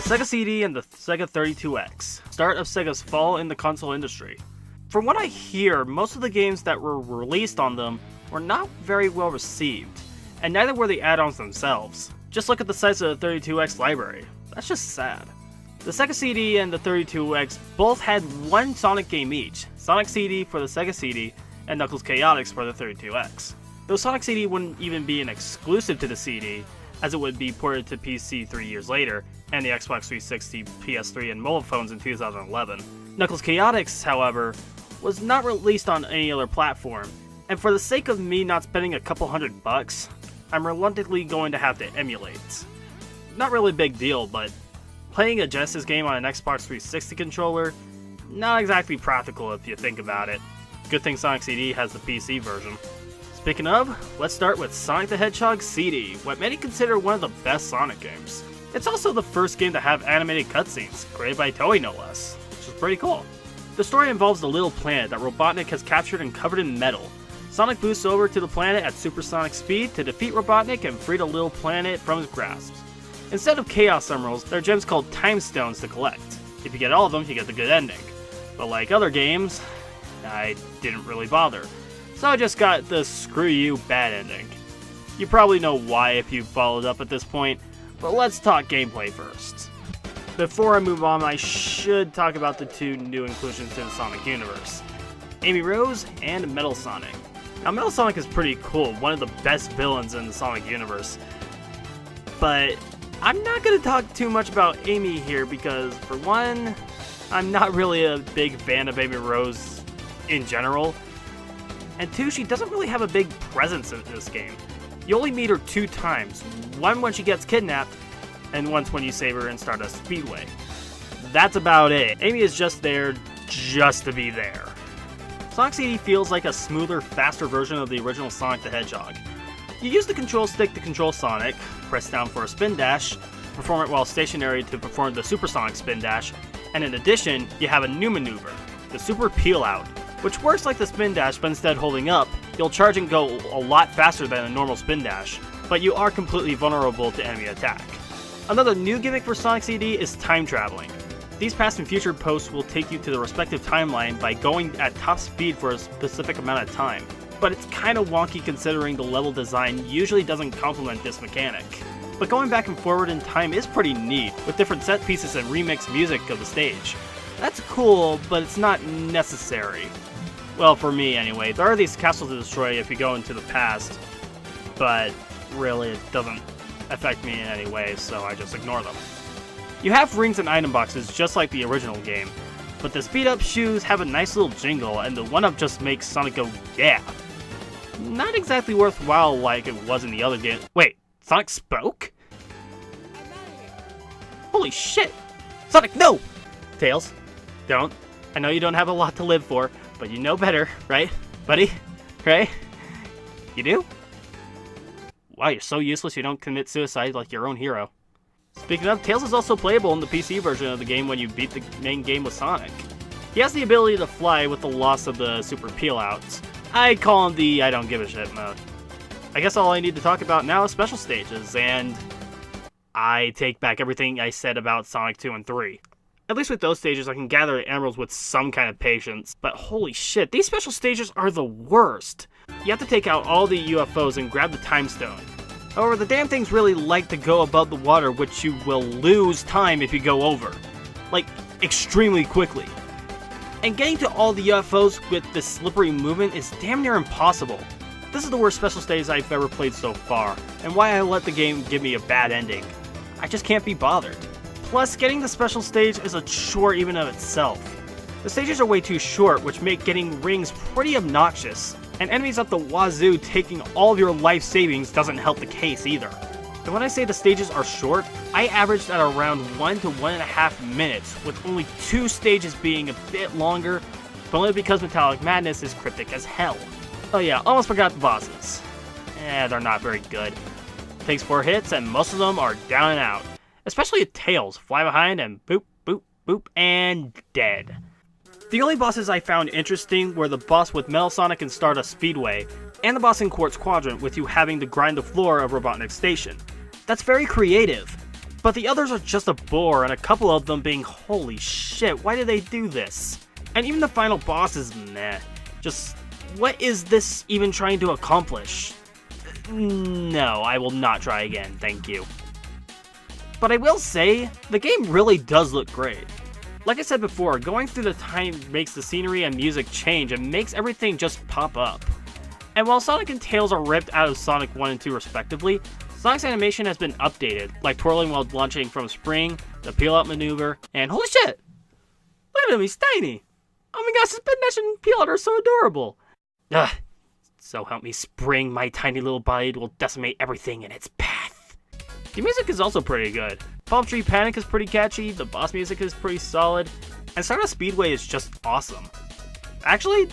Sega CD and the Sega 32X. Start of Sega's fall in the console industry. From what I hear, most of the games that were released on them were not very well received, and neither were the add-ons themselves. Just look at the size of the 32X library. That's just sad. The Sega CD and the 32X both had one Sonic game each, Sonic CD for the Sega CD and Knuckles Chaotix for the 32X. Though Sonic CD wouldn't even be an exclusive to the CD, as it would be ported to PC 3 years later, and the Xbox 360, PS3, and mobile phones in 2011. Knuckles Chaotix, however, was not released on any other platform, and for the sake of me not spending a couple $100, I'm reluctantly going to have to emulate. Not really a big deal, but playing a Genesis game on an Xbox 360 controller, not exactly practical if you think about it. Good thing Sonic CD has the PC version. Speaking of, let's start with Sonic the Hedgehog CD, what many consider one of the best Sonic games. It's also the first game to have animated cutscenes, created by Toei no less, which is pretty cool. The story involves a little planet that Robotnik has captured and covered in metal. Sonic boosts over to the planet at supersonic speed to defeat Robotnik and free the little planet from his grasp. Instead of Chaos Emeralds, there are gems called Time Stones to collect. If you get all of them, you get the good ending. But like other games, I didn't really bother. So I just got the screw you bad ending. You probably know why if you followed up at this point, but let's talk gameplay first. Before I move on, I should talk about the two new inclusions to the Sonic universe, Amy Rose and Metal Sonic. Now Metal Sonic is pretty cool, one of the best villains in the Sonic universe, but I'm not going to talk too much about Amy here because, for one, I'm not really a big fan of Amy Rose in general, and two, she doesn't really have a big presence in this game. You only meet her 2 times, one when she gets kidnapped, and once when you save her in Stardust Speedway. That's about it. Amy is just there just to be there. Sonic CD feels like a smoother, faster version of the original Sonic the Hedgehog. You use the control stick to control Sonic, press down for a spin dash, perform it while stationary to perform the supersonic spin dash, and in addition, you have a new maneuver, the Super Peel Out, which works like the spin dash, but instead of holding up, you'll charge and go a lot faster than a normal spin dash, but you are completely vulnerable to enemy attack. Another new gimmick for Sonic CD is time traveling. These past and future posts will take you to the respective timeline by going at top speed for a specific amount of time, but it's kinda wonky considering the level design usually doesn't complement this mechanic. But going back and forward in time is pretty neat, with different set pieces and remixed music of the stage. That's cool, but it's not necessary. Well, for me anyway. There are these castles to destroy if you go into the past, but really it doesn't affect me in any way, so I just ignore them. You have rings and item boxes just like the original game, but the speed up shoes have a nice little jingle and the 1-up just makes Sonic go, yeah. Not exactly worthwhile like it was in the other game. Wait, Sonic spoke? Holy shit! Sonic, no! Tails, don't. I know you don't have a lot to live for, but you know better, right, buddy? Right? You do? Wow, you're so useless you don't commit suicide like your own hero. Speaking of, Tails is also playable in the PC version of the game when you beat the main game with Sonic. He has the ability to fly with the loss of the Super Peel Outs. I call him the I don't give a shit mode. I guess all I need to talk about now is special stages, and I take back everything I said about Sonic 2 and 3. At least with those stages I can gather the emeralds with some kind of patience, but holy shit, these special stages are the worst. You have to take out all the UFOs and grab the time stone. However, the damn things really like to go above the water, which you will lose time if you go over. Like, extremely quickly. And getting to all the UFOs with this slippery movement is damn near impossible. This is the worst special stage I've ever played so far, and why I let the game give me a bad ending. I just can't be bothered. Plus, getting the special stage is a chore even of itself. The stages are way too short, which make getting rings pretty obnoxious, and enemies up the wazoo taking all of your life savings doesn't help the case either. And when I say the stages are short, I averaged at around 1 to 1.5 minutes, with only 2 stages being a bit longer, but only because Metallic Madness is cryptic as hell. Oh yeah, almost forgot the bosses. They're not very good. Takes 4 hits and most of them are down and out. Especially Tails, fly behind and boop, boop, boop, and dead. The only bosses I found interesting were the boss with Metal Sonic and Stardust Speedway, and the boss in Quartz Quadrant with you having to grind the floor of Robotnik Station. That's very creative. but the others are just a bore, and a couple of them being holy shit, why did they do this? And even the final boss is meh. Just, what is this even trying to accomplish? No, I will not try again, thank you. But I will say, the game really does look great. Like I said before, going through the time makes the scenery and music change and makes everything just pop up. And while Sonic and Tails are ripped out of Sonic 1 and 2 respectively, Sonic's animation has been updated, like twirling while launching from spring, the peel-out maneuver, and holy shit! Look at him, he's tiny! Oh my gosh, suspension and peel-out are so adorable! Ugh, so help me spring, my tiny little body will decimate everything in its path. The music is also pretty good. Palm Tree Panic is pretty catchy, the boss music is pretty solid, and Stardust Speedway is just awesome. Actually,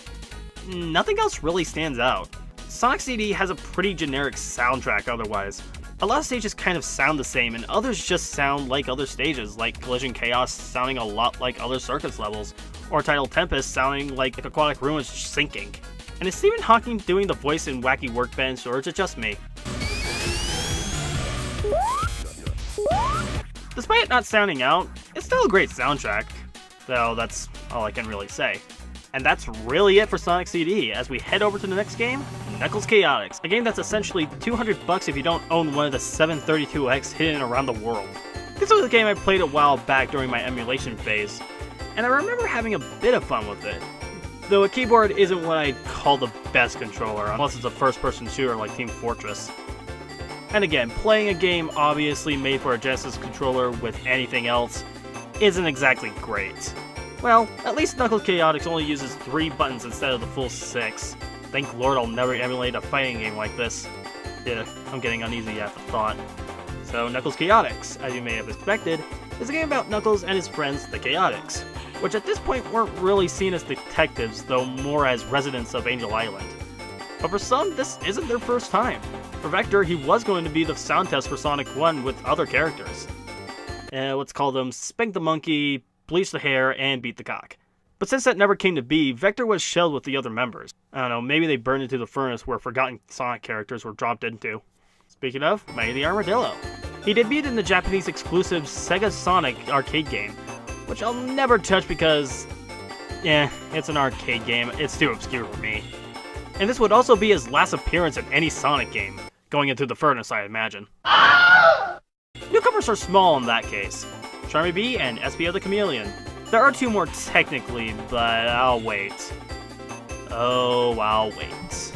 nothing else really stands out. Sonic CD has a pretty generic soundtrack otherwise. A lot of stages kind of sound the same, and others just sound like other stages, like Collision Chaos sounding a lot like other circuits levels, or Tidal Tempest sounding like Aquatic Ruins sinking. And is Stephen Hawking doing the voice in Wacky Workbench, or is it just me? Despite it not sounding out, it's still a great soundtrack, though that's all I can really say. And that's really it for Sonic CD, as we head over to the next game, Knuckles Chaotix, a game that's essentially $200 if you don't own one of the 732X hidden around the world. This was a game I played a while back during my emulation phase, and I remember having a bit of fun with it. Though a keyboard isn't what I'd call the best controller, unless it's a first-person shooter like Team Fortress. And again, playing a game obviously made for a Genesis controller with anything else isn't exactly great. Well, at least Knuckles Chaotix only uses 3 buttons instead of the full 6. Thank Lord I'll never emulate a fighting game like this. Yeah, I'm getting uneasy at the thought. So Knuckles Chaotix, as you may have expected, is a game about Knuckles and his friends, the Chaotix, which at this point weren't really seen as detectives, though more as residents of Angel Island. But for some, this isn't their first time. For Vector, he was going to be the sound test for Sonic 1 with other characters. Let's call them Spank the Monkey, Bleach the Hair, and Beat the Cock. But since that never came to be, Vector was shelved with the other members. I don't know, maybe they burned into the furnace where forgotten Sonic characters were dropped into. Speaking of, Mighty the Armadillo. He debuted in the Japanese exclusive Sega Sonic arcade game, which I'll never touch because, it's an arcade game, it's too obscure for me. And this would also be his last appearance in any Sonic game, going into the furnace, I imagine. Newcomers are small in that case. Charmy Bee and Espio the Chameleon. There are 2 more technically, but I'll wait. Oh, I'll wait.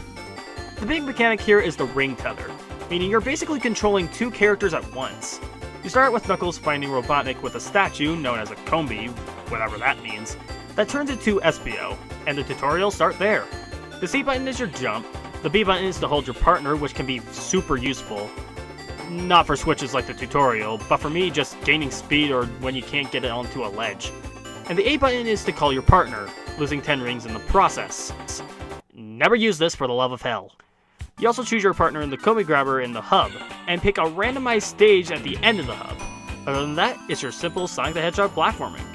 The big mechanic here is the ring tether, meaning you're basically controlling 2 characters at once. You start with Knuckles finding Robotnik with a statue, known as a Combi, whatever that means, that turns into Espio, and the tutorials start there. The C button is your jump, the B button is to hold your partner, which can be super useful. Not for switches like the tutorial, but for me just gaining speed or when you can't get it onto a ledge. And the A button is to call your partner, losing 10 rings in the process. Never use this for the love of hell. You also choose your partner in the Kobe Grabber in the hub, and pick a randomized stage at the end of the hub. Other than that, it's your simple Sonic the Hedgehog platforming.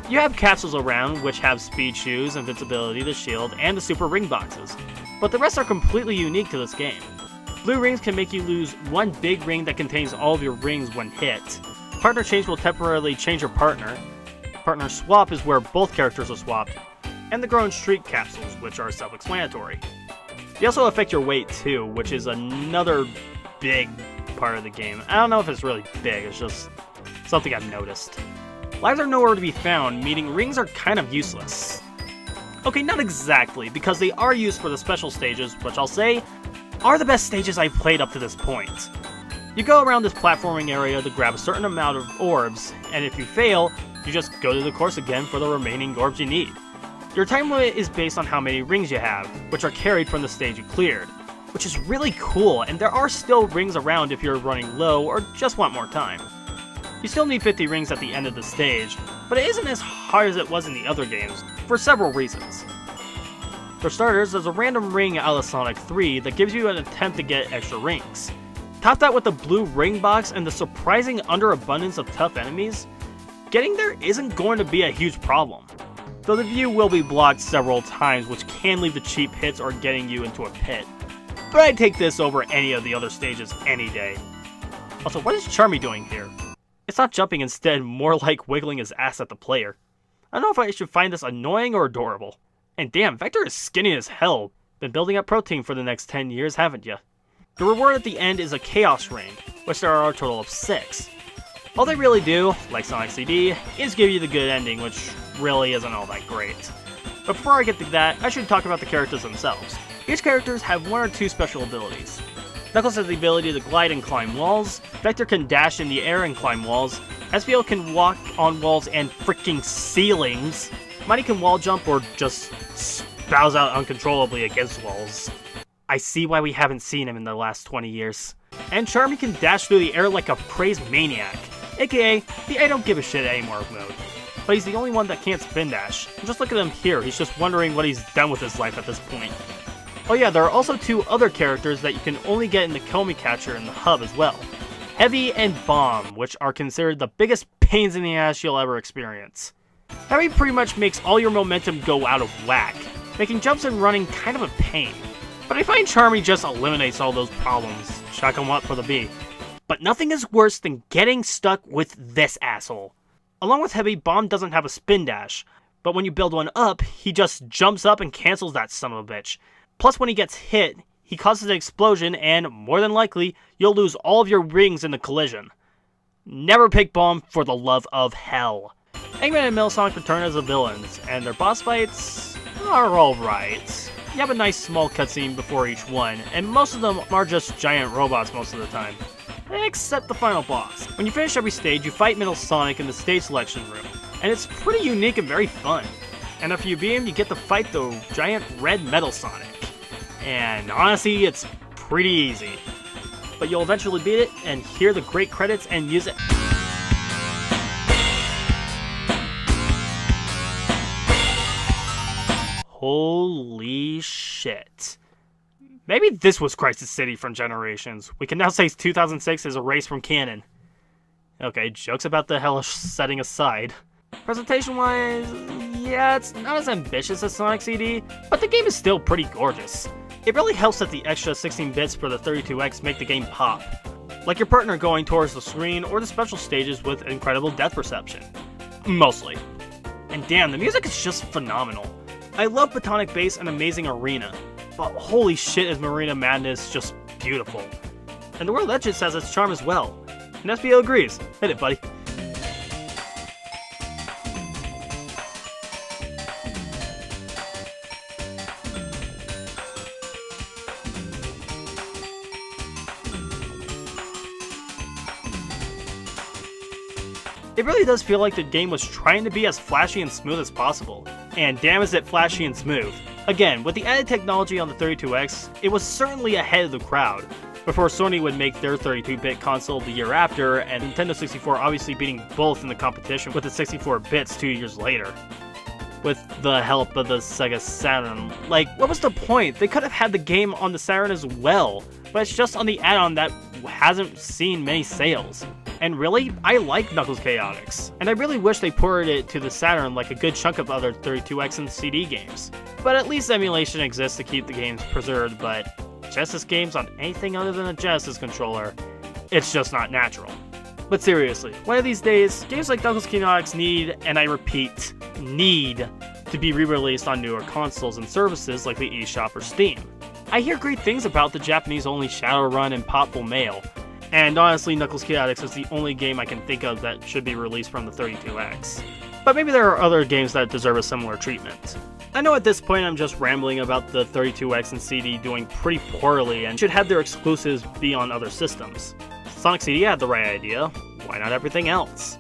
You have capsules around, which have speed shoes, invincibility, the shield, and the super ring boxes, but the rest are completely unique to this game. Blue rings can make you lose 1 big ring that contains all of your rings when hit. Partner change will temporarily change your partner. Partner swap is where both characters are swapped, and the grow and streak capsules, which are self-explanatory. They also affect your weight too, which is another big part of the game. I don't know if it's really big, it's just something I've noticed. Lives are nowhere to be found, meaning rings are kind of useless. Okay, not exactly, because they are used for the special stages, which I'll say are the best stages I've played up to this point. You go around this platforming area to grab a certain amount of orbs, and if you fail, you just go to the course again for the remaining orbs you need. Your time limit is based on how many rings you have, which are carried from the stage you cleared, which is really cool, and there are still rings around if you're running low or just want more time. You still need 50 rings at the end of the stage, but it isn't as hard as it was in the other games, for several reasons. For starters, there's a random ring out of Sonic 3 that gives you an attempt to get extra rings. Top that with the blue ring box and the surprising underabundance of tough enemies, getting there isn't going to be a huge problem. Though the view will be blocked several times, which can lead to cheap hits or getting you into a pit. But I'd take this over any of the other stages any day. Also, what is Charmy doing here? It's not jumping, instead more like wiggling his ass at the player. I don't know if I should find this annoying or adorable. And damn, Vector is skinny as hell. Been building up protein for the next 10 years, haven't ya? The reward at the end is a Chaos Ring, which there are a total of 6. All they really do, like Sonic CD, is give you the good ending, which really isn't all that great. But before I get to that, I should talk about the characters themselves. Each character have 1 or 2 special abilities. Knuckles has the ability to glide and climb walls, Vector can dash in the air and climb walls, SPL can walk on walls and freaking ceilings, Mighty can wall jump or just spouse out uncontrollably against walls. I see why we haven't seen him in the last 20 years. And Charmy can dash through the air like a crazed maniac, aka the I don't give a shit anymore mode. But he's the only one that can't spin dash. Just look at him here, he's just wondering what he's done with his life at this point. Oh yeah, there are also 2 other characters that you can only get in the Komi Catcher in the hub as well. Heavy and Bomb, which are considered the biggest pains in the ass you'll ever experience. Heavy pretty much makes all your momentum go out of whack, making jumps and running kind of a pain. But I find Charmy just eliminates all those problems. Shotgun Watt for the B. But nothing is worse than getting stuck with this asshole. Along with Heavy, Bomb doesn't have a spin dash, but when you build one up, he just jumps up and cancels that son of a bitch. Plus when he gets hit, he causes an explosion and, more than likely, you'll lose all of your rings in the collision. Never pick Bomb for the love of hell. Eggman and Metal return as the villains, and their boss fights are alright. You have a nice small cutscene before each one, and most of them are just giant robots most of the time. Except the final boss. When you finish every stage, you fight Metal Sonic in the stage selection room, and it's pretty unique and very fun. And after you beat him, you get to fight the giant red Metal Sonic. And honestly, it's pretty easy. But you'll eventually beat it, and hear the great credits and music. Holy shit. Maybe this was Crisis City from Generations. We can now say 2006 is erased from canon. Okay, jokes about the hellish setting aside. Presentation-wise, yeah, it's not as ambitious as Sonic CD, but the game is still pretty gorgeous. It really helps that the extra 16 bits for the 32X make the game pop. Like your partner going towards the screen or the special stages with incredible depth perception. Mostly. And damn, the music is just phenomenal. I love Batonic Bass and Amazing Arena, but holy shit is Marina Madness just beautiful. And the World Legends has its charm as well. And SBO agrees. Hit it, buddy. It really does feel like the game was trying to be as flashy and smooth as possible. And damn is it flashy and smooth. Again, with the added technology on the 32X, it was certainly ahead of the crowd, before Sony would make their 32-bit console the year after, and Nintendo 64 obviously beating both in the competition with the 64 bits 2 years later. With the help of the Sega Saturn. Like, what was the point? They could have had the game on the Saturn as well, but it's just on the add-on that hasn't seen many sales. And really, I like Knuckles Chaotix, and I really wish they ported it to the Saturn like a good chunk of other 32X and CD games. But at least emulation exists to keep the games preserved, but Genesis games on anything other than a Genesis controller, it's just not natural. But seriously, one of these days, games like Knuckles Chaotix need, and I repeat, need, to be re-released on newer consoles and services like the eShop or Steam. I hear great things about the Japanese-only Shadowrun and Popful Mail, and honestly, Knuckles Chaotix is the only game I can think of that should be released from the 32X. But maybe there are other games that deserve a similar treatment. I know at this point I'm just rambling about the 32X and CD doing pretty poorly and should have their exclusives be on other systems. Sonic CD had the right idea, why not everything else?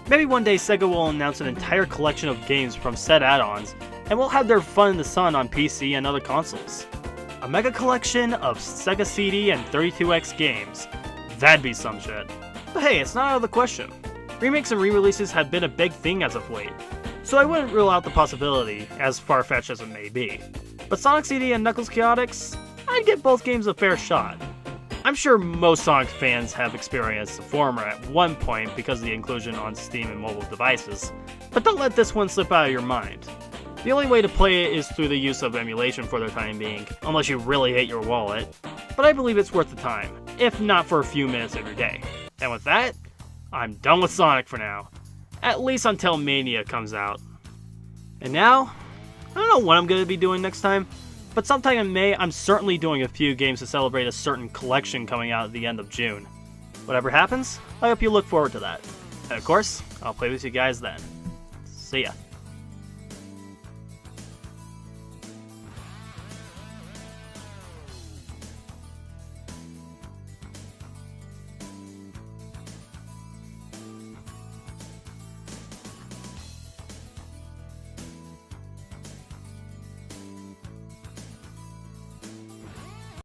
Maybe one day Sega will announce an entire collection of games from said add-ons, and we'll have their fun in the sun on PC and other consoles. A mega collection of Sega CD and 32X games. That'd be some shit. But hey, it's not out of the question. Remakes and re-releases have been a big thing as of late, so I wouldn't rule out the possibility, as far-fetched as it may be. But Sonic CD and Knuckles Chaotix, I'd give both games a fair shot. I'm sure most Sonic fans have experienced the former at one point because of the inclusion on Steam and mobile devices, but don't let this one slip out of your mind. The only way to play it is through the use of emulation for the time being, unless you really hate your wallet, but I believe it's worth the time, if not for a few minutes of your day. And with that, I'm done with Sonic for now. At least until Mania comes out. And now, I don't know what I'm going to be doing next time, but sometime in May, I'm certainly doing a few games to celebrate a certain collection coming out at the end of June. Whatever happens, I hope you look forward to that. And of course, I'll play with you guys then. See ya.